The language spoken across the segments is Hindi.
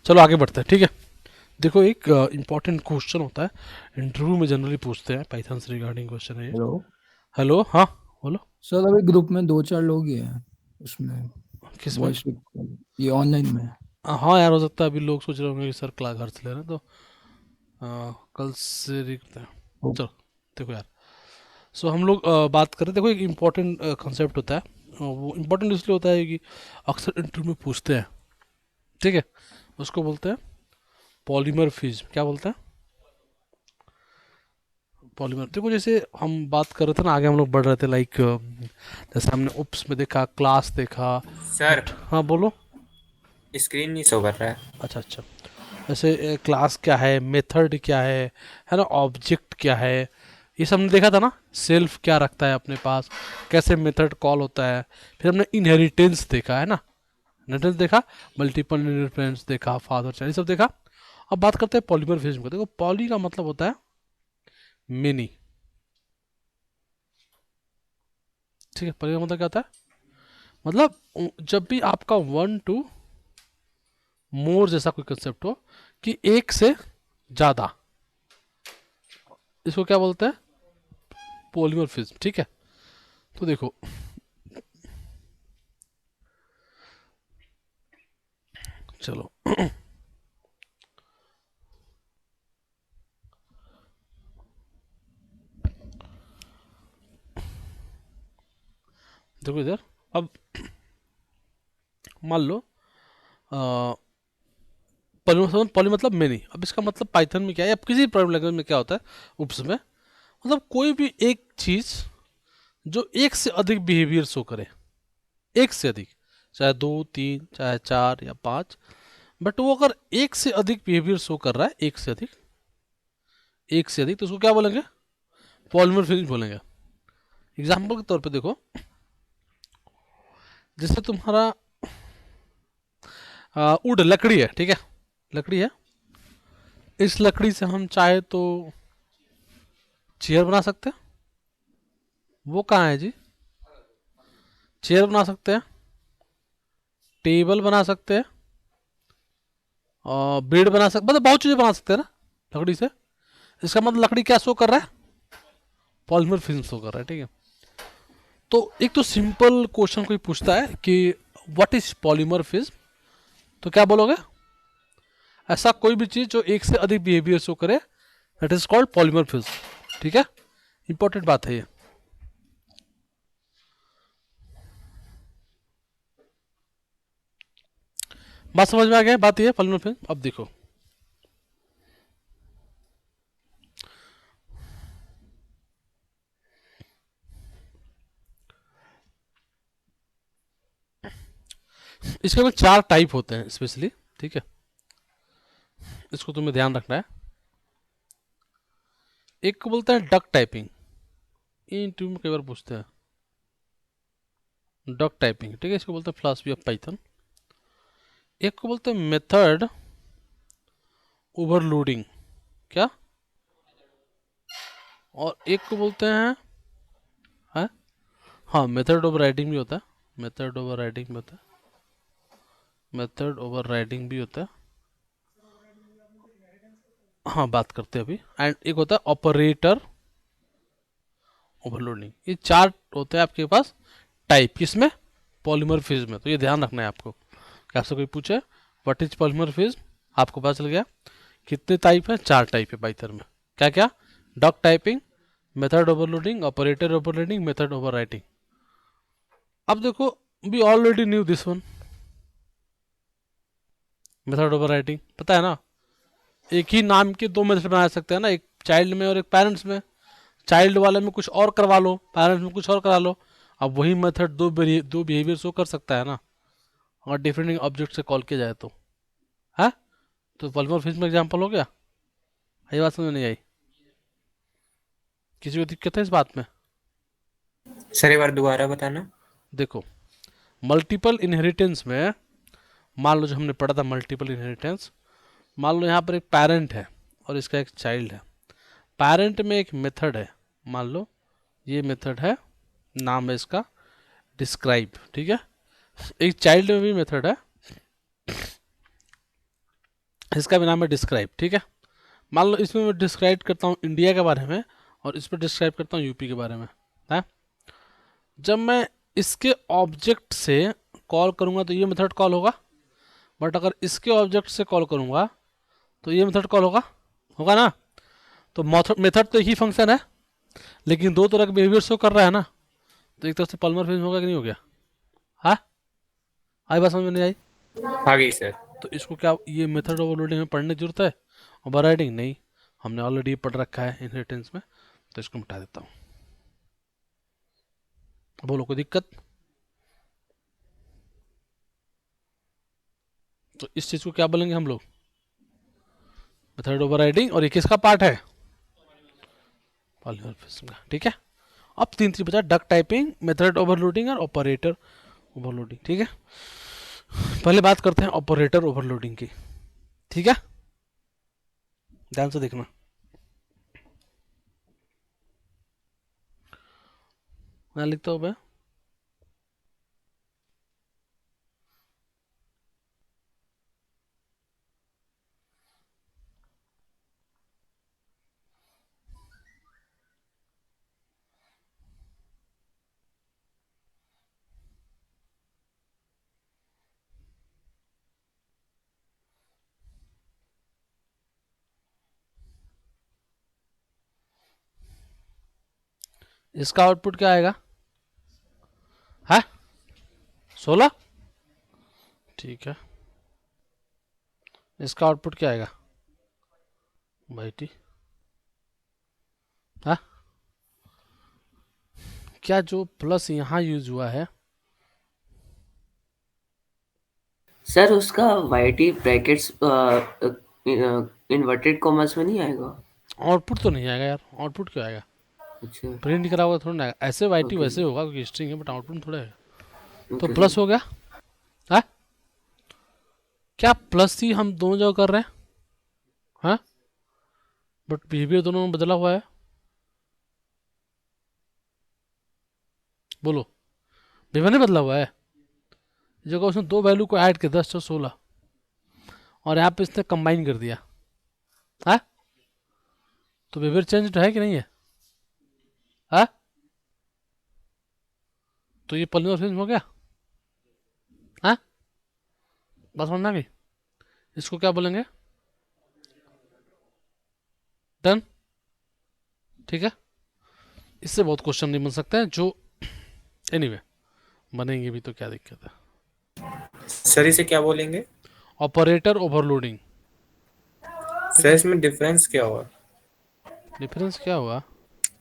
चलो आगे बढ़ते हैं, ठीक है। देखो, एक इम्पॉर्टेंट क्वेश्चन होता है, इंटरव्यू में जनरली पूछते हैं, पाइथन से रिगार्डिंग क्वेश्चन है ये। हेलो हेलो, हाँ, बोलो। सर। अभी ग्रुप में दो चार लोग ही हैं उसमें। किस में? वॉइस ये ऑनलाइन में। हाँ यार, हो सकता है अभी लोग सोच रहे होंगे कि सर क्लास घर से ले रहे हैं, तो कल से करते हैं। ओ, चलो, देखो यार, सो हम लोग बात करें। देखो, एक इम्पॉर्टेंट कंसेप्ट होता है, वो इम्पोर्टेंट इसलिए होता है कि अक्सर इंटरव्यू में पूछते हैं, ठीक है। उसको बोलते हैं पॉलीमर फिज्म। क्या बोलते हैं? पॉलीमर। देखो, जैसे हम बात कर रहे थे ना, आगे हम लोग बढ़ रहे थे, लाइक जैसे हमने उप्स में देखा, क्लास देखा। सर, हाँ, बोलो। स्क्रीन नहीं शो कर रहा है। अच्छा अच्छा। जैसे क्लास क्या है, मेथड क्या है ना, ऑब्जेक्ट क्या है, ये सब हमने देखा था ना। सेल्फ क्या रखता है अपने पास, कैसे मेथड कॉल होता है। फिर हमने इनहेरिटेंस देखा है ना, इनहेरिटेंस देखा, मल्टीपल इनहेरिटेंस देखा, फादर चाइल्ड, ये सब देखा। अब बात करते हैं पॉलीमॉर्फिज्म का। देखो, पॉली का मतलब होता है मेनी, ठीक है। पॉली का मतलब क्या होता है? मतलब जब भी आपका वन टू मोर जैसा कोई कंसेप्ट हो, कि एक से ज्यादा, इसको क्या बोलते हैं? पॉलीमॉर्फिज्म, ठीक है। तो देखो, चलो, देखो इधर। अब मान लो पॉली, पॉली मतलब मेनी। अब इसका मतलब पाइथन में क्या है, अब किसी प्रोग्रामिंग लैंग्वेज में क्या होता है, उप्स में, मतलब कोई भी एक चीज जो एक से अधिक बिहेवियर शो करे, एक से अधिक, चाहे दो, तीन, चाहे चार या पांच, बट वो अगर एक से अधिक बिहेवियर शो कर रहा है, एक से अधिक, एक से अधिक, तो उसको क्या बोलेंगे? पॉलीमॉर्फिज्म बोलेंगे। एग्जाम्पल के तौर पे देखो, जैसे तुम्हारा वुड, लकड़ी है, ठीक है। लकड़ी है, इस लकड़ी से हम चाहे तो चेयर बना सकते हैं। वो कहाँ है जी? चेयर बना सकते हैं, टेबल बना सकते हैं, और बेड बना सकते, मतलब बहुत चीजें बना सकते हैं ना लकड़ी से। इसका मतलब लकड़ी क्या शो कर रहा है? पॉलीमर फिल्म शो कर रहा है, ठीक है। तो एक तो सिंपल क्वेश्चन कोई पूछता है कि व्हाट इज पॉलीमर फिज्म, तो क्या बोलोगे? ऐसा कोई भी चीज जो एक से अधिक बिहेवियर शो करे, दैट इज कॉल्ड पॉलीमर फिज्म, ठीक है। इंपॉर्टेंट बात है ये। बात समझ में आ गया? बात ये है पॉलीमर फिज्म। अब देखो, इसके में चार टाइप होते हैं स्पेशली, ठीक है। इसको तुम्हें ध्यान रखना है। एक को बोलते हैं डक टाइपिंग, ये इंटरव्यू में कई बार पूछते हैं। डक टाइपिंग, ठीक है, इसको बोलते हैं फिलॉसफी ऑफ पाइथन। एक को बोलते हैं मेथड ओवरलोडिंग। क्या? और एक को बोलते हैं, हाँ, मेथड ओवर राइडिंग भी होता है। मेथड ओवर राइडिंग भी होता है। मेथड ओवर राइडिंग भी होता है। हाँ, बात करते हैं अभी। एंड एक होता है ऑपरेटर ओवरलोडिंग। ये चार होते हैं आपके पास टाइप, किसमें? पॉलीमॉर्फिज्म में। तो ये ध्यान रखना है आपको कि आपसे कोई पूछे व्हाट इज पॉलीमॉर्फिज्म, आपको पता चल गया कितने टाइप है। चार टाइप है पाइथन में। क्या क्या? Doc typing, method overloading, operator overloading, method overriding. अब देखो, we already knew this one, method overriding, पता है ना। एक ही नाम के दो मेथड बना सकते हैं ना, एक चाइल्ड में और एक पेरेंट्स में। चाइल्ड वाले में कुछ और करवा लो, पेरेंट्स में कुछ और करा लो। अब वही मेथड दो बिहेवियर शो कर सकता है ना, अगर डिफरेंट ऑब्जेक्ट से कॉल किया जाए तो, है। तो पॉलीमॉर्फिज्म में एग्जांपल हो गया। ये बात समझ नहीं आई? किसी को दिक्कत है इस बात में? सर, एक बार दोबारा बताना। देखो, मल्टीपल इनहेरिटेंस में, मान लो जो हमने पढ़ा था मल्टीपल इनहेरिटेंस, मान लो यहाँ पर एक पेरेंट है और इसका एक चाइल्ड है। पेरेंट में एक मेथड है, मान लो ये मेथड है, नाम है इसका डिस्क्राइब, ठीक है। एक चाइल्ड में भी मेथड है, इसका भी नाम है डिस्क्राइब। ठीक है, मान लो इसमें मैं डिस्क्राइब करता हूँ इंडिया के बारे में और इस पर डिस्क्राइब करता हूँ यूपी के बारे में है। जब मैं इसके ऑब्जेक्ट से कॉल करूँगा तो ये मेथड कॉल होगा, बट अगर इसके ऑब्जेक्ट से कॉल करूँगा तो ये मेथड कॉल होगा, होगा ना। तो मेथड तो एक ही फंक्शन है लेकिन दो तरह के बिहेवियर शो कर रहा है ना, तो एक तरह से पॉलीमॉर्फिज्म होगा कि नहीं हो गया। हाँ, आई बात समझ में नहीं आई? आ गई सर। तो इसको क्या ये मेथड ओवरलोडिंग में पढ़ने की जरूरत है? ओवरराइडिंग नहीं, हमने ऑलरेडी पढ़ रखा है इनहेरिटेंस में, तो इसको मिटा देता हूँ। बोलो कोई दिक्कत? तो इस चीज को क्या बोलेंगे हम लोग? Method overriding. और ये किसका पार्ट है? पॉलीमॉर्फिज्म का। ठीक है, अब तीन चीज बचा, डक टाइपिंग, मेथड ओवरलोडिंग और ऑपरेटर ओवरलोडिंग। ठीक है, पहले बात करते हैं ऑपरेटर ओवरलोडिंग की। ठीक है, ध्यान से देखना। मैं लिखता हूँ मैं, इसका आउटपुट क्या आएगा? है 16। ठीक है, इसका आउटपुट क्या आएगा भाई टी? हाँ, क्या जो प्लस यहाँ यूज हुआ है, सर उसका वाईटी ब्रैकेट्स इन्वर्टेड कॉमर्स में नहीं आएगा? आउटपुट तो नहीं आएगा यार। आउटपुट क्यों आएगा? अच्छा, प्रिंट करा हुआ थोड़ा ना आएगा। ऐसे वाईटी ओके वैसे होगा क्योंकि स्ट्रिंग है, बट आउटपुट थोड़ा है। तो ओके प्लस सर। हो गया। हाँ, क्या प्लस ही हम दोनों जगह कर रहे हैं? हाँ, बट बिहेवियर दोनों में बदला हुआ है। बोलो, बिहेवियर नहीं बदला हुआ है। जगह उसने दो वैल्यू को ऐड किया 10 और 16, और यहाँ पे इसने कंबाइन कर दिया। हाँ, तो बिहेवियर चेंज है कि नहीं है? हाँ, तो ये पॉलीमॉर्फिज्म हो गया। हाँ, बात समझ में आ गई? इसको क्या बोलेंगे? डन। ठीक है, इससे बहुत क्वेश्चन नहीं बन सकते हैं, जो एनीवे बनेंगे भी तो क्या दिक्कत है। सर इसे क्या बोलेंगे? Operator overloading. ठीक सर है, इसमें डिफरेंस क्या हुआ? डिफरेंस क्या हुआ?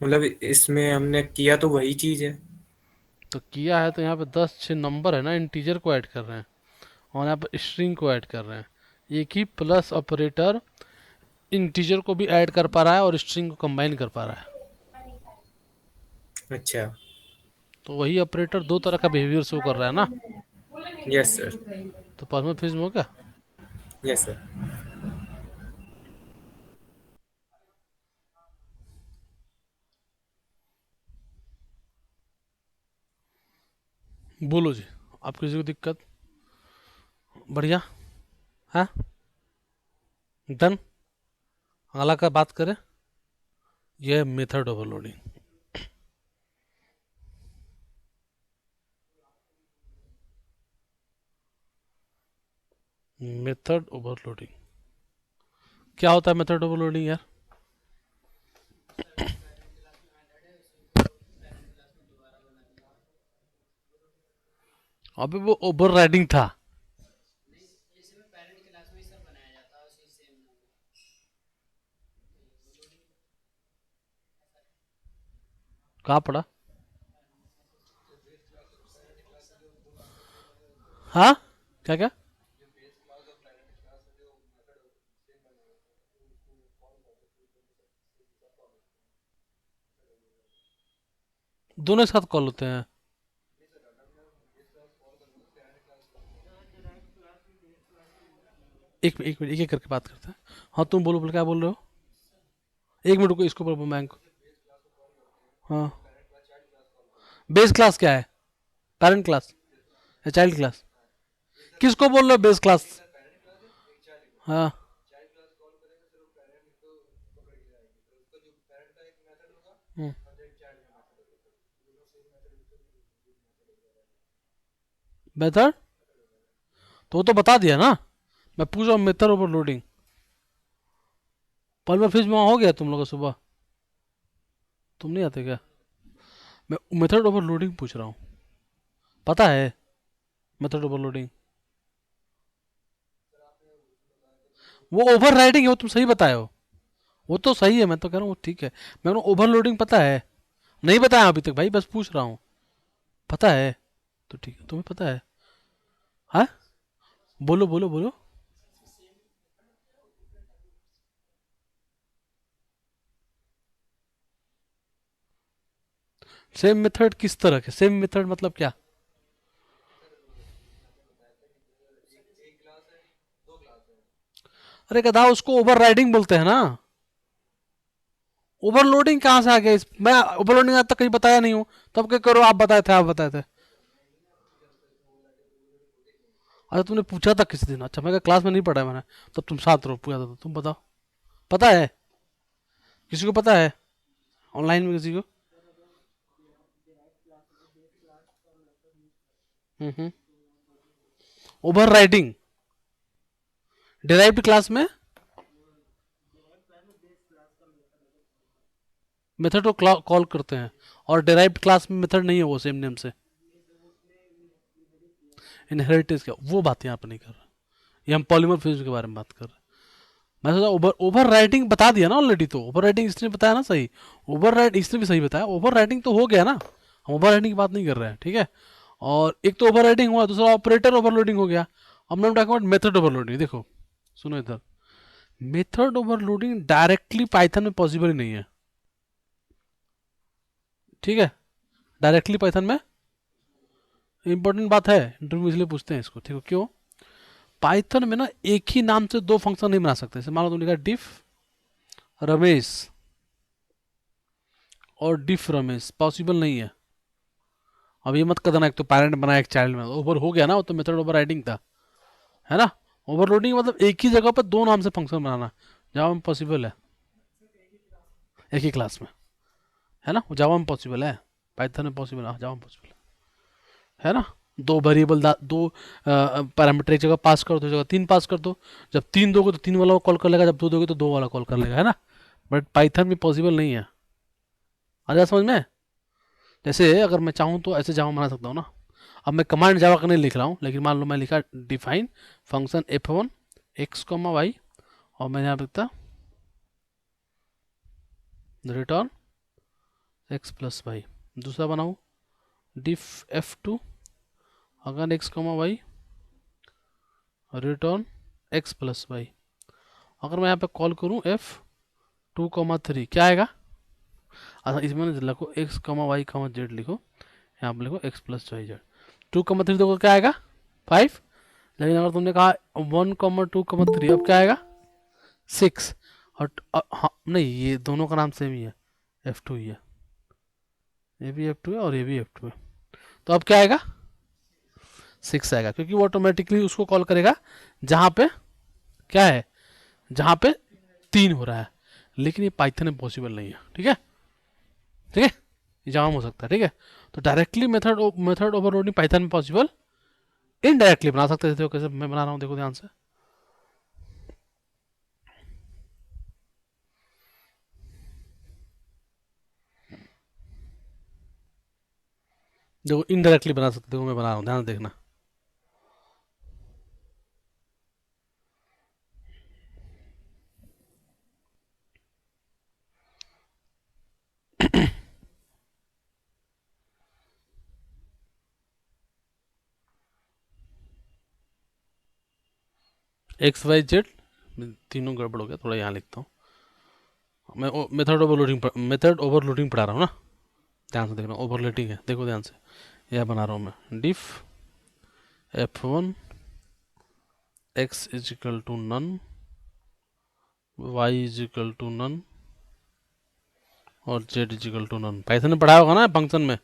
मतलब इसमें हमने किया तो वही चीज है। तो किया है तो यहाँ पे 10 6 नंबर है ना, इंटीजर को ऐड कर रहे हैं और यहाँ पे स्ट्रिंग को ऐड कर रहे हैं। एक ही प्लस ऑपरेटर इंटीजर को भी ऐड कर पा रहा है और स्ट्रिंग को कंबाइन कर पा रहा है। अच्छा। तो वही ऑपरेटर दो तरह का बिहेवियर शो कर रहा है ना, यस सर। तो पॉलीमॉर्फिज्म हो गया। Yes sir. बोलो जी, आप किसी को दिक्कत? बढ़िया। हाँ, डन। अगला का बात करें, यह मेथड ओवरलोडिंग। मेथड ओवरलोडिंग क्या होता है? मेथड ओवरलोडिंग यार, अभी वो ओवर राइडिंग था। कहाँ पड़ा? हाँ, क्या क्या? दोनों एक साथ कॉल होते हैं। एक मिनट, एक एक करके बात करते हैं। हाँ, तुम बोलो, बोलो क्या बोल रहे हो? एक मिनट को इसको बोलो बैंक। हाँ, बेस क्लास क्या है? पेरेंट क्लास या चाइल्ड क्लास? किसको बोल रहे हो बेस क्लास? हाँ, मेथड तो वो तो बता दिया ना, मैं पूछ रहा हूँ मेथड ओवरलोडिंग। पॉलीमॉर्फिज्म में हो गया तुम लोग का सुबह, तुम नहीं आते क्या? मैं मेथड ओवरलोडिंग पूछ रहा हूँ, पता है मेथड ओवरलोडिंग? वो ओवर राइडिंग है, वो तुम सही बताए हो, वो तो सही है, मैं तो कह रहा हूँ ठीक है। मैं ओवरलोडिंग पता है, नहीं बताया अभी तक भाई, बस पूछ रहा हूँ। पता है तो ठीक है, तुम्हें पता है। हाँ, बोलो बोलो बोलो। सेम मेथड किस तरह के? सेम मेथड मतलब क्या? अरे गधा, उसको ओवर राइडिंग बोलते हैं ना। ओवरलोडिंग कहाँ से आ गया मैं ओवरलोडिंग आज तक कहीं बताया नहीं हूँ। तब क्या करो, आप बताए थे, आप बताए थे। अच्छा तुमने पूछा था किसी दिन? अच्छा, मैं क्लास में नहीं पढ़ा है मैंने, तब तुम साथ रहो, पूछा था तो तुम बताओ। पता है? किसी को पता है ऑनलाइन में किसी को? ओवर राइडिंग डिराइव्ड क्लास में मेथड को कॉल करते हैं, और डिराइव्ड क्लास में मेथड नहीं है वो सेम नेम से। इनहेरिटेंस का वो बात यहाँ पर नहीं कर रहा, ये हम पॉलीमॉर्फिज्म के बारे में बात कर रहे हैं। मैं सोचा ओवर ओवर राइटिंग बता दिया ना ऑलरेडी, तो ओवर राइटिंग इसने बताया ना सही। ओवर राइट इसने भी सही बताया, ओवर राइटिंग तो हो गया ना, हम ओवर राइटिंग की बात नहीं कर रहे हैं, ठीक है। और एक तो ओवर राइटिंग हुआ, दूसरा ऑपरेटर ओवरलोडिंग हो गया। अब मैं टॉकिंग अबाउट मेथड ओवरलोडिंग। देखो सुनो इधर, मेथड ओवरलोडिंग डायरेक्टली पाइथन में पॉसिबल ही नहीं है, ठीक है। डायरेक्टली पाइथन में इंपॉर्टेंट बात है, इंटरव्यू इसलिए पूछते हैं इसको, ठीक है। क्यों? पाइथन में ना एक ही नाम से दो फंक्शन नहीं बना सकते। जैसे मान लो तुमने कहा डिफ रमेश और डिफ रमेश, पॉसिबल नहीं है। अब ये मत कर देना एक तो पैरेंट बना एक चाइल्ड में, ओवर हो गया ना, वो तो मेथड ओवर राइडिंग था, है ना। ओवरलोडिंग मतलब एक ही जगह पर दो नाम से फंक्शन बनाना, जावा में पॉसिबल है, एक ही क्लास में, है ना। जावा में पॉसिबल है, पाइथन में पॉसिबल है, जावा में पॉसिबल है ना। दो वेरिएबल दो पैरामीटर एक जगह पास कर दो, जगह तीन पास कर दो। जब तीन दोगे तो तीन वाला कॉल कर लेगा, जब दो दोगे तो दो वाला कॉल कर लेगा, है ना। बट पाइथन में पॉसिबल नहीं है। आ जाए समझ में? जैसे अगर मैं चाहूँ तो ऐसे जावा बना सकता हूँ ना। अब मैं कमांड जावा का नहीं लिख रहा हूँ, लेकिन मान लो मैं लिखा define function f1 x, y, और मैं यहाँ पे लिखता रिटर्न x प्लस वाई। दूसरा बनाऊँ डिफ f2 अगन x, y, return x plus y. अगर मैं यहाँ पे कॉल करूँ f2, 3, क्या आएगा? अच्छा इसमें लिखो x, y, z लिखो, यहाँ पे लिखो x प्लस वाई जेड। 2, 3 देखो क्या आएगा? 5। लेकिन अगर तुमने कहा 1, 2, 3, अब क्या आएगा? 6। और हाँ नहीं, ये दोनों का नाम सेम ही है, F2 ही है, ये भी F2 है और ये भी F2 है। तो अब क्या आएगा? 6 आएगा, क्योंकि वो ऑटोमेटिकली उसको कॉल करेगा जहाँ पे क्या है, जहाँ पे 3 हो रहा है। लेकिन ये पाइथन में पॉसिबल नहीं है, ठीक है, ठीक है। ये जावा में हो सकता है, ठीक है। तो डायरेक्टली मेथड ओवरलोडिंग पाइथन में पॉसिबल, इनडायरेक्टली बना सकते थे। कैसे मैं बना रहा हूँ देखो ध्यान से। देखो इनडायरेक्टली बना सकते हो, मैं बना रहा हूँ, ध्यान से देखना। एक्स वाई जेड तीनों गड़बड़ हो गया, थोड़ा यहाँ लिखता हूँ मैं। मेथड ओवरलोडिंग पढ़ा रहा हूँ ना, ध्यान से देखना। ओवरलोडिंग है, देखो ध्यान से, यह बना रहा हूँ मैं। Def f1 x is equal to none, y is equal to none, और z is equal to none. Python में पढ़ा होगा ना फंक्शन में।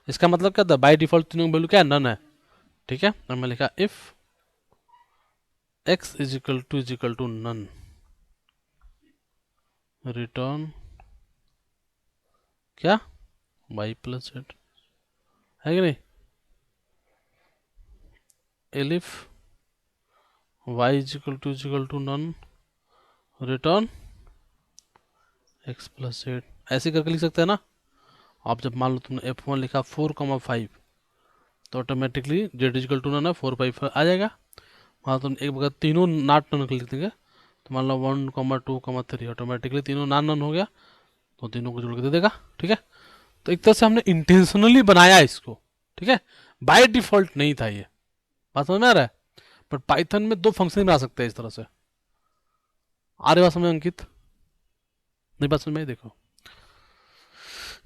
इसका मतलब क्या था? बाय डिफॉल्ट तीनों की वैल्यू क्या है? नन है, ठीक है। और मैं लिखा if x is equal to none, return क्या? y प्लस z, है कि नहीं? Elif y is equal to none return x plus z, ऐसे करके लिख सकते हैं ना आप। जब मान लो तुमने F1 लिखा 4,5 तो automatically z is equal to none है 4,5 आ जाएगा। हाँ तुम एक बार तीनों नॉट नन लिख देंगे तो मान लो 1,2,3 ऑटोमेटिकली तीनों नॉन नन हो गया तो तीनों को जोड़ के दे देगा। ठीक है, तो एक तरह से हमने इंटेंशनली बनाया इसको। ठीक है, बाय डिफॉल्ट नहीं था ये, बात समझ में आ रहा है। पर पाइथन में दो फंक्शन बना सकते हैं इस तरह से। आ रही बात समझ अंकित? नहीं बात समझ में आई? देखो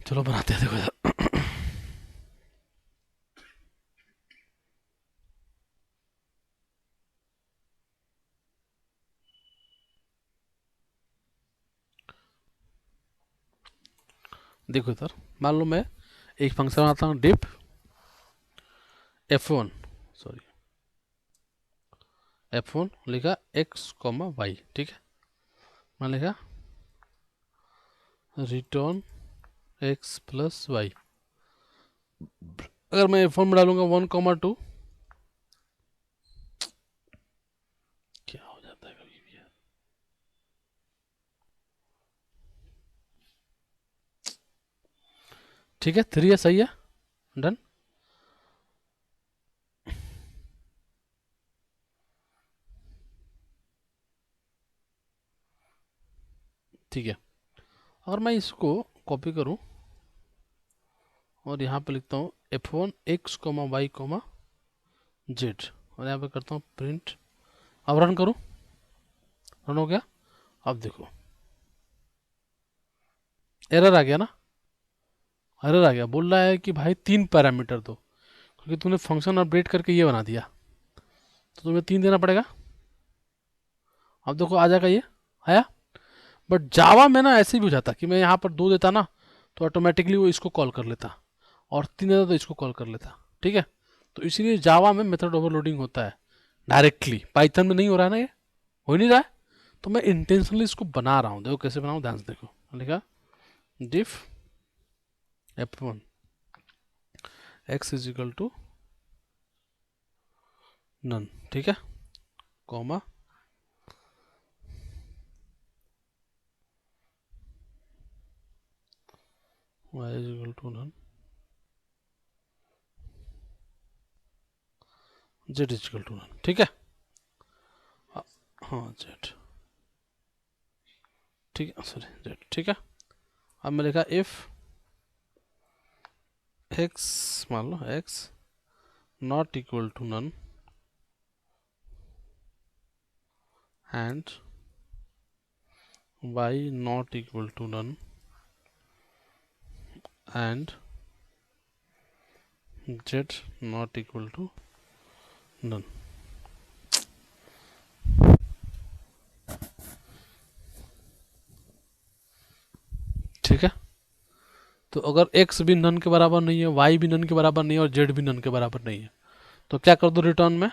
चलो बनाते हैं, देखो इधर। देखो इधर मान लो मैं एक फंक्शन बनाता हूँ डिप F1 सॉरी F1 लिखा x, y। ठीक है, मैं लिखा रिटर्न x प्लस वाई। अगर मैं F1 में डालूंगा 1,2 क्या हो जाता है कभी भी यार। ठीक है 3 है, सही है, डन। ठीक है, अगर मैं इसको कॉपी करूं और यहाँ पे लिखता हूँ F1 x, y, z और यहाँ पे करता हूँ प्रिंट। अब रन करूं, रन हो गया। अब देखो एरर आ गया ना, एरर आ गया, बोल रहा है कि भाई 3 पैरामीटर दो, क्योंकि तूने फंक्शन अपडेट करके ये बना दिया तो तुम्हें 3 देना पड़ेगा। अब देखो आ जाएगा, ये आया। बट जावा में ना ऐसे भी हो जाता कि मैं यहाँ पर 2 देता ना तो ऑटोमेटिकली वो इसको कॉल कर लेता, और 3 देता तो इसको कॉल कर लेता। ठीक है, तो इसीलिए जावा में मेथड ओवरलोडिंग होता है डायरेक्टली, पाइथन में नहीं हो रहा है ना, ये हो नहीं रहा है। तो मैं इंटेंशनली इसको बना रहा हूँ, देखो कैसे बनाऊँ, ध्यान से देखो। लिखा def F1 x is equal to none. ठीक है, comma y is equal to none, z is equal to none. ठीक है, हाँ z, ठीक है सॉरी z। ठीक है, अब मैं लिखा इफ x, मान लो x not equal to none and y not equal to none and z not equal to none. ठीक है, तो अगर x भी नन के बराबर नहीं है, y भी नन के बराबर नहीं है और z भी नन के बराबर नहीं है तो क्या कर दो, रिटर्न में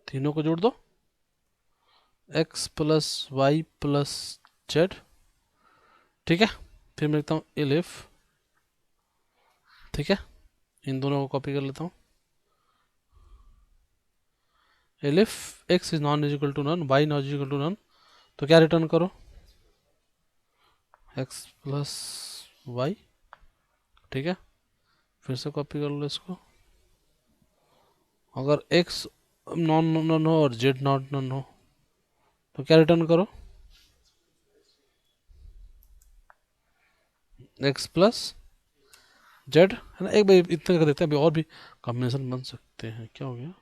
तीनों को जोड़ दो, x plus y plus z. ठीक है, फिर मैं लिखता हूँ इफ, ठीक है, इन दोनों को कॉपी कर लेता हूँ, if x is none is equal to none, y not is equal to none, तो क्या रिटर्न करो, x प्लस वाई। ठीक है, फिर से कॉपी कर लो इसको। अगर x नॉन नन हो और z नॉट नन हो तो क्या रिटर्न करो, x प्लस जेड, है ना। एक बार इतना कर देते हैं, अभी और भी कॉम्बिनेशन बन सकते हैं। क्या हो गया,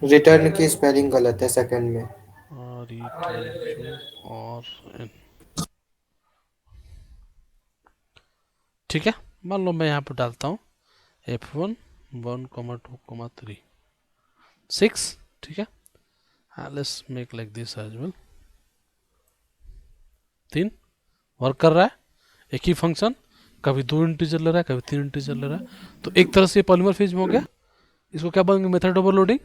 रिटर्न की स्पेलिंग गलत है सेकंड में। RETURN। ठीक है, मान लो मैं यहाँ पर डालता हूँ F1 1,2,3 6। ठीक है, let's make like this as well. 3 work कर रहा है, एक ही फंक्शन कभी 2 इंटीजर ले रहा है, कभी 3 इंटीजर ले रहा है। तो एक तरह से पॉलीमॉर्फिज्म हो गया, इसको क्या बोलेंगे, मेथड ओवरलोडिंग।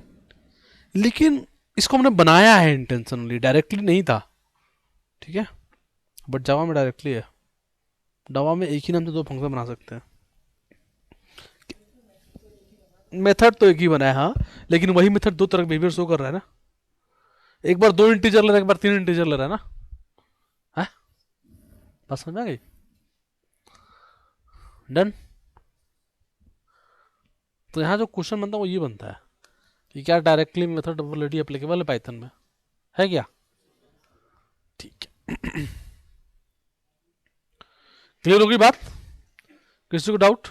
लेकिन इसको हमने बनाया है इंटेंशनली, डायरेक्टली नहीं था। ठीक है, बट जावा में डायरेक्टली है। जावा में एक ही नाम से 2 फंक्शन बना सकते हैं। मेथड तो एक ही बना है हाँ, लेकिन वही मेथड दो तरह का बिहेवियर शो कर रहा है ना। एक बार 2 इंटीजर ले रहा है, एक बार 3 इंटीजर ले रहा है ना। है बात समझ में आ गई? डन। तो यहाँ जो क्वेश्चन बनता है वो ये बनता है कि क्या डायरेक्टली मेथड ऑलरेडी एप्लीकेबल है पाइथन में, है क्या? ठीक है। क्लियर होगी बात? किसी को डाउट?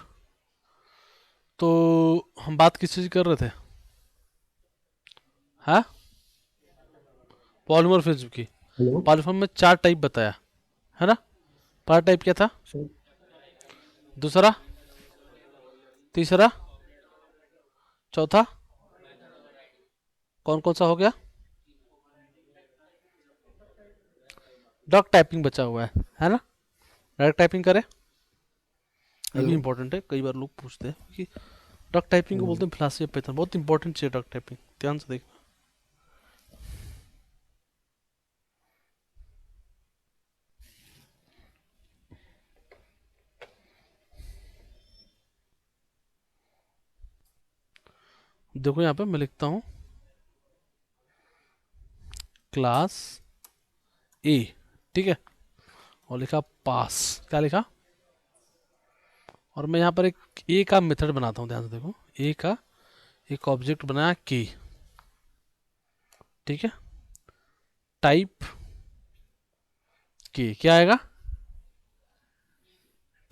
तो हम बात किस चीज कर रहे थे? हाँ, पॉलीमॉर्फिज्म की। हेलो पॉलीमॉर्फिज्म में 4 टाइप बताया है ना। पहला टाइप क्या था? सर। दूसरा, तीसरा, चौथा, कौन कौन सा हो गया? डॉग टाइपिंग बचा हुआ है ना। डायरेक्ट टाइपिंग करे, ये भी हेलो इंपॉर्टेंट है, कई बार लोग पूछते हैं कि डॉग टाइपिंग को बोलते हैं फिलॉसफी ऑफ पाइथन। बहुत इंपॉर्टेंट चीज है डॉग टाइपिंग, ध्यान से देखना। देखो यहाँ पे मैं लिखता हूँ क्लास ए, ठीक है, और लिखा पास, क्या लिखा, और मैं यहाँ पर एक ए का मेथड बनाता हूँ, ध्यान से देखो। ए का एक ऑब्जेक्ट बनाया की, ठीक है, टाइप की, क्या आएगा?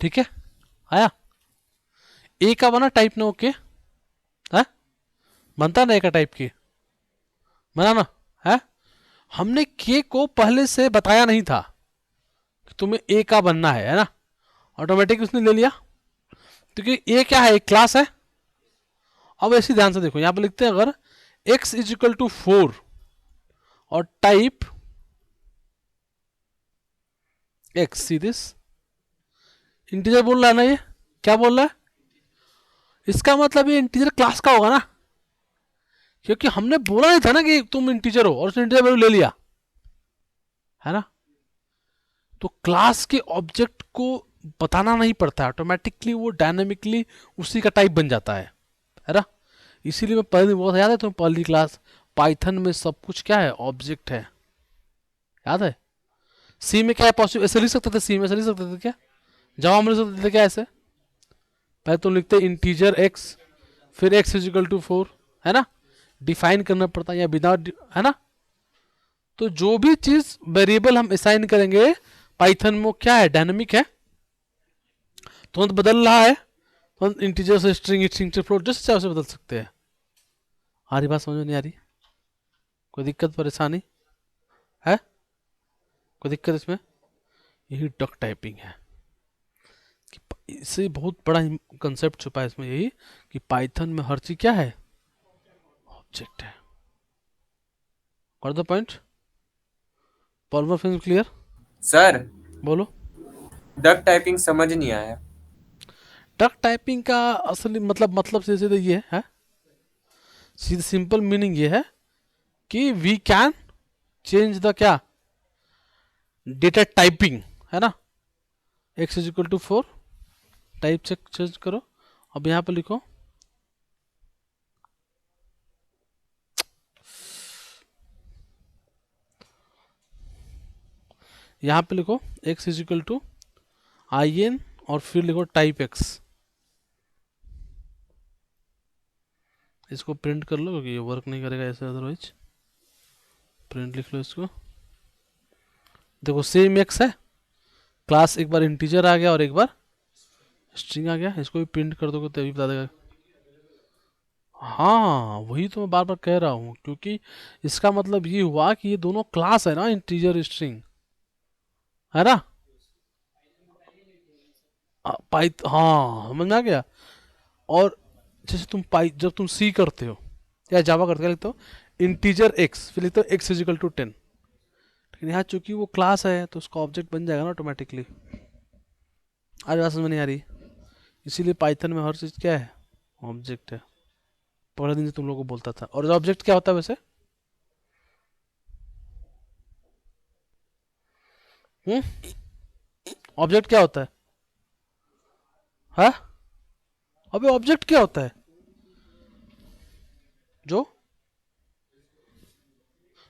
ठीक है, आया। ए का बना टाइप ना ओके है, बनता ना ए का टाइप की, बना ना है। हमने के को पहले से बताया नहीं था कि तुम्हें ए का बनना है ना, ऑटोमेटिक उसने ले लिया, क्योंकि ए क्या है? एक क्लास है। अब ऐसे ध्यान से देखो, यहां पर लिखते हैं अगर x इज इक्वल टू 4 और type x, see this integer बोल रहा है ना, ये क्या बोल रहा है? इसका मतलब ये इंटीजर क्लास का होगा ना, क्योंकि हमने बोला नहीं था ना कि तुम इंटीजर हो, और उसने इंटीजर वैल्यू ले लिया है ना। तो क्लास के ऑब्जेक्ट को बताना नहीं पड़ता है, ऑटोमेटिकली वो डायनेमिकली उसी का टाइप बन जाता है ना। इसीलिए मैं पहले बहुत याद है तुम्हें, पहली क्लास पाइथन में सब कुछ क्या है? ऑब्जेक्ट है, याद है? सी में क्या है? पॉसिबल ऐसे लिख सकते थे, सी में ऐसे लिख सकते थे क्या? जवाब में लिख सकते थे क्या ऐसे? पहले तुम लिखते इंटीजर एक्स, फिर एक्स इज इक्वल टू 4, है ना। डिफाइन करना पड़ता है या विदाउट, है ना। तो जो भी चीज वेरिएबल हम असाइन करेंगे पाइथन में, क्या है? डायनेमिक है, तुरंत बदल रहा है, तुरंत इंटीजर से स्ट्रिंग, स्ट्रिंग से फ्लोट, जैसे चाहे उसे बदल सकते हैं। आ रही बात समझ में? नहीं आ रही? कोई दिक्कत परेशानी है? कोई दिक्कत इसमें? यही डक टाइपिंग है कि इससे बहुत बड़ा कंसेप्ट छुपा है इसमें, यही कि पाइथन में हर चीज क्या है? ऑब्जेक्ट है। और the point polymorphism clear? Sir बोलो। डक टाइपिंग समझ नहीं आया। डक टाइपिंग का असली मतलब सीधे सीधे ये है, सीधे सिंपल मीनिंग ये है कि वी कैन चेंज द क्या? डेटा टाइपिंग, है ना। x is equal to 4, type से चेंज करो। अब यहां पर लिखो x is equal to in और फिर लिखो टाइप x। इसको प्रिंट कर लो क्योंकि ये वर्क नहीं करेगा ऐसे अदरवाइज। प्रिंट लिख लो इसको। देखो सेम x है, क्लास एक बार इंटीजर आ गया और एक बार स्ट्रिंग आ गया। इसको भी प्रिंट कर दोगे तभी बता देगा। हाँ वही तो मैं बार बार कह रहा हूँ, क्योंकि इसका मतलब ये हुआ कि ये दोनों क्लास है ना, इंटीजर स्ट्रिंग, है ना। पाइथ हाँ समझ में आ गया। और जैसे तुम जब तुम सी करते हो या जावा करते हो, क्या लिखते हो? इंटीजर एक्स, फिर लिखते हो एक्स इजिकल टू 10। लेकिन यहाँ चूंकि वो क्लास है तो उसका ऑब्जेक्ट बन जाएगा ना ऑटोमेटिकली। आज बात समझ में नहीं आ रही? इसीलिए पाइथन में हर चीज़ क्या है? ऑब्जेक्ट है। पहले दिन से तुम लोगों को बोलता था। और ऑब्जेक्ट क्या होता है वैसे? ऑब्जेक्ट क्या होता है? हाँ, अबे ऑब्जेक्ट क्या होता है? जो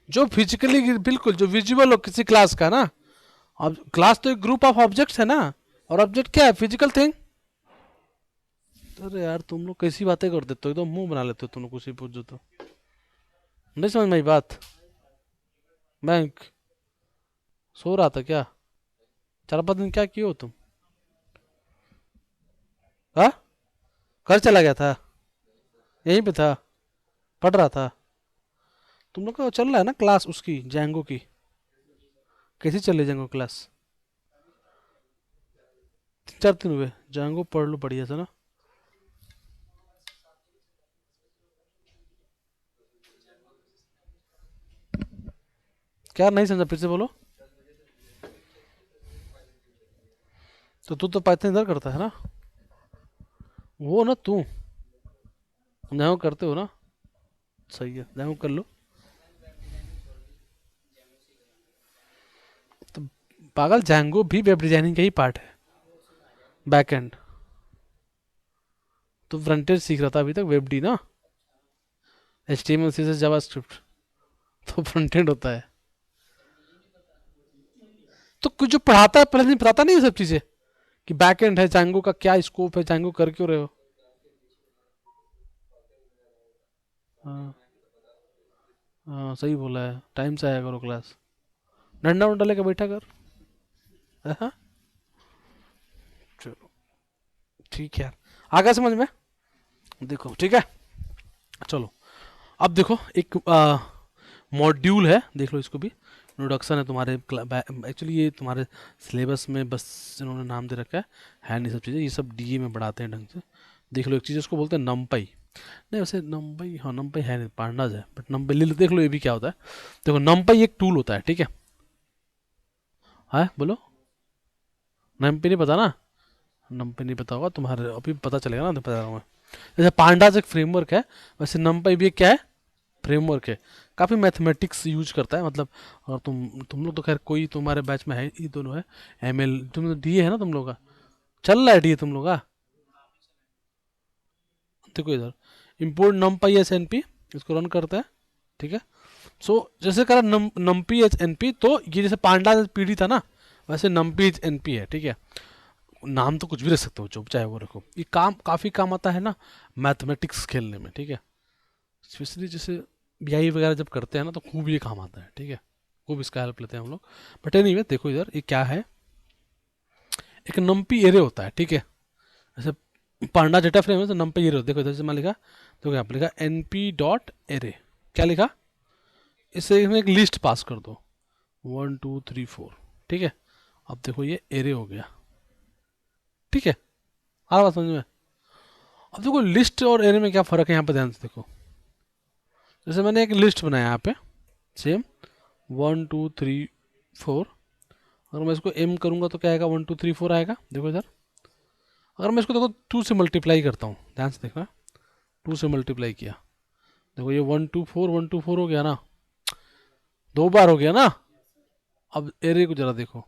जो फिजिकली बिल्कुल जो विजुअल हो किसी क्लास का ना। अब क्लास तो एक ग्रुप ऑफ ऑब्जेक्ट्स है ना, और ऑब्जेक्ट क्या है? Physical thing. अरे यार तुम लोग कैसी बातें कर देते हो, एकदम मुंह बना लेते हो तुम लोग कुछ ही पूछो तो। नहीं समझ में आई बात? बैंक सो रहा था क्या? 4-5 दिन क्या किए हो तुम? हाँ, घर चला गया था? यहीं पे था? पढ़ रहा था? तुम लोग का चल रहा है ना क्लास उसकी जैंगो की? कैसी चल रही जैंगो क्लास? 3-4 दिन हुए, जैंगो पढ़ लो बढ़िया से ना। क्या नहीं समझा, फिर से बोलो। तो तू तो पाइथन इधर करता है ना, वो ना तू जैंगो करते हो ना। सही है, जैंगो कर लो। तो पागल, जैंगो भी वेब डिजाइनिंग का ही पार्ट है, बैक एंड। तो फ्रंट एंड सीख रहा था अभी तक, वेब डी ना, HTML CSS जावास्क्रिप्ट, तो फ्रंट एंड होता है। तो कुछ जो पढ़ाता है पहले दिन बताता नहीं ये सब चीजें, कि बैक एंड है, जैंगो का क्या स्कोप है, जैंगो कर क्यों रहे हो। हाँ हाँ, सही बोला है, टाइम से आया करो क्लास, डंडा उंडा लेकर बैठा कर। हाँ, चलो ठीक है यार, आगे समझ में। देखो ठीक है, चलो अब देखो एक मॉड्यूल है, देख लो इसको भी। इंट्रोडक्शन है तुम्हारे, एक्चुअली ये तुम्हारे सिलेबस में बस इन्होंने नाम दे रखा है नहीं सब चीज़ें, ये सब DA में पढ़ाते हैं ढंग से। देख लो एक चीज़ उसको बोलते हैं नमपई। नहीं वैसे नमपई, हाँ नमपई है नहीं, पांडाज है, बट नमपई ले लो, देख लो ये भी क्या होता है। देखो नमपई एक टूल होता है, ठीक है। हाँ बोलो, नमपई नहीं पता ना? नमपई नहीं पता होगा तुम्हारे, अभी पता चलेगा ना, तो बता रहा हूँ मैं। जैसे पांडाज एक फ्रेमवर्क है, वैसे नमपई भी एक क्या है, फ्रेमवर्क है। काफ़ी मैथमेटिक्स यूज करता है, मतलब। और तुम लोग तो खैर कोई तुम्हारे बैच में है, ये दोनों है। ML तुम DA है ना तुम लोग का, चल रहा है DA तुम लोग का। देखो इधर, इम्पोर्ट नमपी एस NP, इसको रन करते हैं, ठीक है। सो जैसे करा नमपी एच NP, तो ये जैसे पांडा PD था ना, वैसे नमपी एच NP है, ठीक है। नाम तो कुछ भी रख सकते हो, जो चाहे वो रखो, ये काम काफ़ी काम आता है ना मैथमेटिक्स खेलने में, ठीक है। स्पेशली जैसे BI वगैरह जब करते हैं ना, तो खूब ये काम आता है, ठीक है। खूब इसका हेल्प लेते हैं हम लोग। बट एनीवे देखो इधर, ये क्या है, एक नम्पी एरे होता है, ठीक है। जैसे पांडा डेटा फ्रेम है, तो नम्पी एरे, देखो इधर से मैं लिखा, देखो यहाँ पर लिखा NP.array, क्या लिखा, इससे इसमें एक लिस्ट पास कर दो, 1 2 3 4, ठीक है। अब देखो ये एरे हो गया, ठीक है। आ रहा बात समझ में? अब देखो लिस्ट और एरे में क्या फ़र्क है, यहाँ पे ध्यान से देखो। जैसे मैंने एक लिस्ट बनाया यहाँ पे, सेम 1 2 3 4, अगर मैं इसको M करूँगा तो क्या आएगा, 1 2 3 4 आएगा, देखो इधर। अगर मैं इसको देखो 2 से मल्टीप्लाई करता हूँ, ध्यान से देखना, 2 से मल्टीप्लाई किया, देखो ये 1 2 4 1 2 4 हो गया ना, 2 बार हो गया ना। अब एरे को जरा देखो,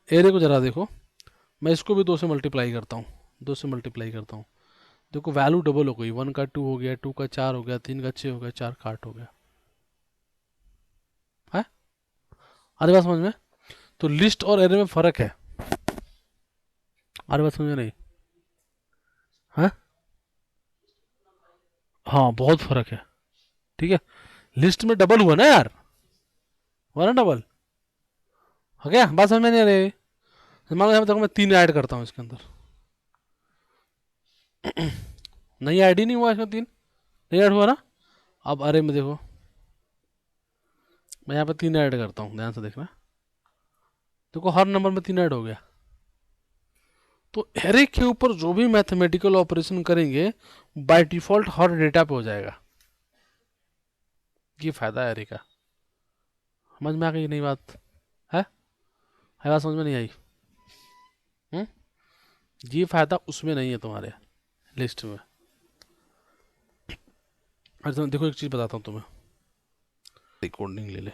एरे को जरा देखो, मैं इसको भी 2 से मल्टीप्लाई करता हूँ, 2 से मल्टीप्लाई करता हूँ, देखो वैल्यू डबल हो गई, 1 का 2 हो गया, 2 का 4 हो गया, 3 का 6 हो गया, 4 का 8 हो गया है। आधी बात समझ में? तो लिस्ट और एरे में फर्क है, आधी बात समझ में नहीं? हाँ हाँ, बहुत फर्क है, ठीक है। लिस्ट में डबल हुआ ना यार, हुआ ना डबल, हो गया, बात समझ में नहीं आ रही? मान लो यहाँ पे देखो मैं 3 ऐड करता हूँ इसके अंदर, नहीं ऐड ही नहीं हुआ इसमें, 3 नहीं ऐड हुआ ना। अब अरे में देखो, मैं यहाँ पे 3 ऐड करता हूँ, ध्यान से देखना, देखो हर नंबर में 3 ऐड हो गया। तो एरे के ऊपर जो भी मैथमेटिकल ऑपरेशन करेंगे, बाय डिफॉल्ट हर डेटा पे हो जाएगा। ये फायदा है एरे का, समझ में आ गई नहीं बात? है बात समझ में नहीं आई? हम्म, ये फायदा उसमें नहीं है तुम्हारे लिस्ट में। अच्छा देखो एक चीज बताता हूँ तुम्हें, रिकॉर्डिंग ले ले।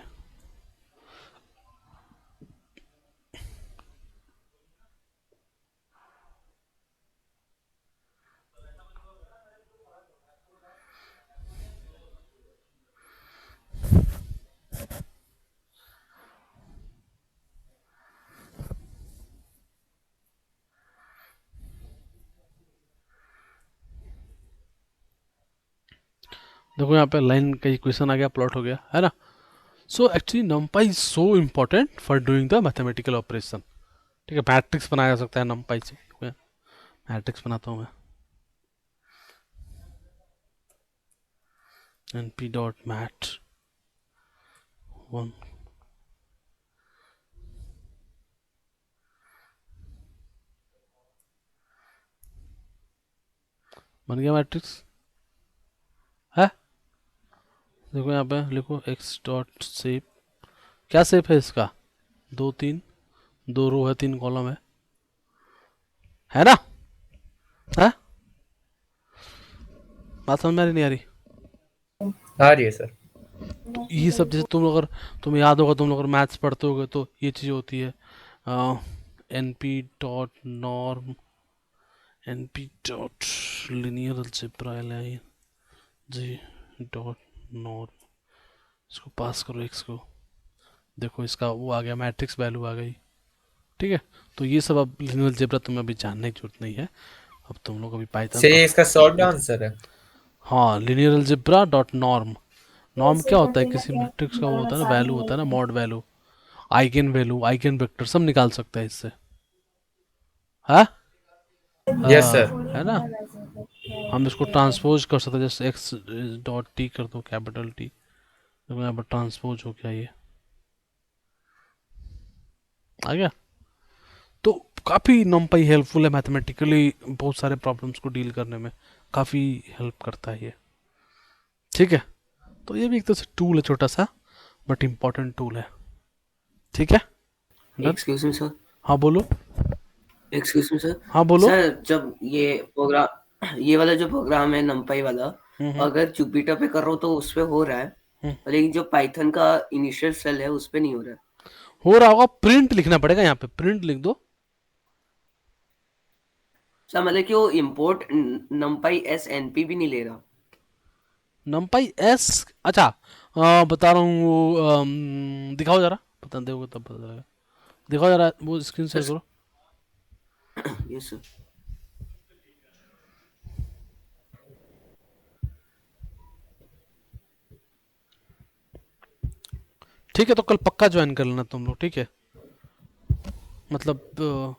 देखो यहाँ पे लाइन का इक्वेशन आ गया, प्लॉट हो गया, है ना। So actually numpy is so important for doing the mathematical operation. ठीक है, मैट्रिक्स बनाया जा सकता है numpy से। मैट्रिक्स बनाता हूँ मैं, np डॉट मैट 1 बन गया मैट्रिक्स है। देखो यहाँ पे लिखो x डॉट शेप, क्या शेप है इसका, 2 3, 2 रो है 3 कॉलम है ना। है बात समझ में आ रही नहीं आ रही। आ रही है सर। तो ये सब जैसे तुम लोग, अगर तुम्हें याद होगा, तुम लोग अगर मैथ्स पढ़ते होगे तो ये चीज़ होती है, N P dot norm, N P dot linear algebra line G dot norm, इसको पास करो एक्स को, देखो इसका वो आ गया, मैट्रिक्स वैल्यू आ गई। ठीक है, तो ये सब अब लिनियर अलजेब्रा तुम्हें अभी जानने की जरूरत नहीं है, अब तुम लोग अभी पाइथन सर ये इसका शॉर्ट आंसर है। हाँ, linear algebra dot norm. Norm क्या होता है, किसी मैट्रिक्स का वो होता है ना, वैल्यू होता है ना, मॉड वैल्यू, आइगन वेक्टर सब निकाल सकता है इससे। हाँ यस सर। है ना। हम इसको ट्रांसपोज कर सकते हैं, जैसे एक्स डॉट टी कर दो कैपिटल टी, तो यहाँ पर ट्रांसपोज हो गया, ये आ गया। तो काफ़ी numpy हेल्पफुल है मैथमेटिकली, बहुत सारे प्रॉब्लम्स को डील करने में काफ़ी हेल्प करता है ये। ठीक है, तो ये भी एक तरह से टूल है, छोटा सा बट इम्पोर्टेंट टूल है। ठीक है, डन। एक्सक्यूज मी सर, हाँ बोलो। Excuse me sir. हाँ बोलो। सर जब ये प्रोग्राम, ये वाला जो प्रोग्राम है numpy वाला, अगर जुपिटर पे कर रहा हूँ तो उस पे हो रहा है, लेकिन जो पाइथन का इनिशियल सेल है उस पे नहीं हो रहा है। हो रहा होगा, प्रिंट लिखना पड़ेगा, यहाँ पे प्रिंट लिख दो। सर मतलब कि वो इम्पोर्ट numpy s np भी नहीं ले रहा। numpy एस, अच्छा बता रहा हूँ वो, दिखाओ जरा, बता दोगे तब पता चलेगा। दिखाओ जरा, वो स्क्रीन शेयर करो। Yes sir. ठीक है, तो कल पक्का ज्वाइन कर लेना तुम लोग, ठीक है, मतलब